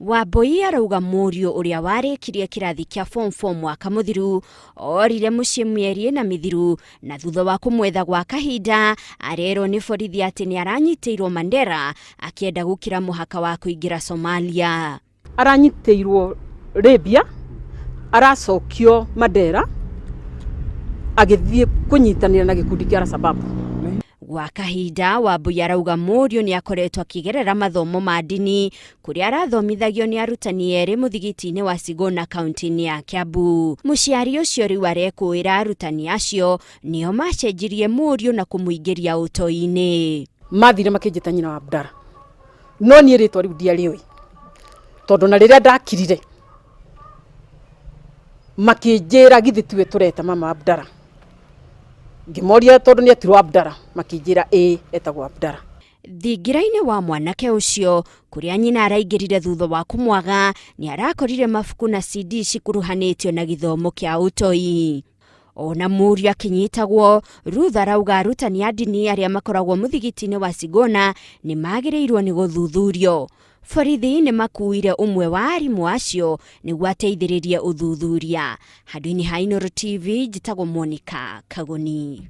Wambui arauga mũriũ ũrĩa warĩkirie kĩrathi kĩa form 4 mwaka mũthiru orire mũciĩ mĩeri na mithiru na thutha wa kũmwetha gwa kahinda arerwo nĩ borithi atĩ nĩ aranyitĩirwo Mandera akĩenda gũkira mũhaka wa kũingĩra Somalia. Aranyitĩirwo Libya, aracokio Mandera agĩthiĩ kũnyitanĩra na gĩkundi kĩa Al-Shabaab. Gwa kahinda Wambui arauga mũriũ nĩ akoretwo akĩgerera mathomo ma ndini kũrĩa arathomithagio nĩ arutani erĩ mũthigiti-inĩ wa Sigona kaunti-inĩ ya Kiambu. Mũciari ũcio rĩu arekũĩra arutani acio nĩo macenjirie mũriũ na kũmũingĩria ũtoi-inĩ. Mathire makĩnjĩta nyina wa Abdalla, no niĩ rĩtwa rĩu ndiarĩoĩ tondũ na rĩrĩa ndakirire makĩnjĩra githĩ tiwe tũreta mama Abdalla. Ngĩmoria tondũ nĩ etirwo Abdalla, makĩnjĩra etagwo Abdalla. Thingira-inĩ wa mwanake ũcio kũrĩa nyina araingĩrire thutha wa kũmwaga nĩ arakorire mabuku na CD cikuruhanĩtio na gĩthomo kĩa ũtoi. Ona mũriũ akĩnyitagwo, Ruth arauga arutani a ndini arĩa makoragwo mũthigiti-inĩ wa Sigona nĩ magĩrĩirwo nĩ gũthuthurio. Borithi nĩ makuire ũmwe wa arimũ acio nĩguo ateithĩrĩrie ũthuthuria. Handũ-inĩ ha Inooro TV, njĩtagwo Monica Kagoni.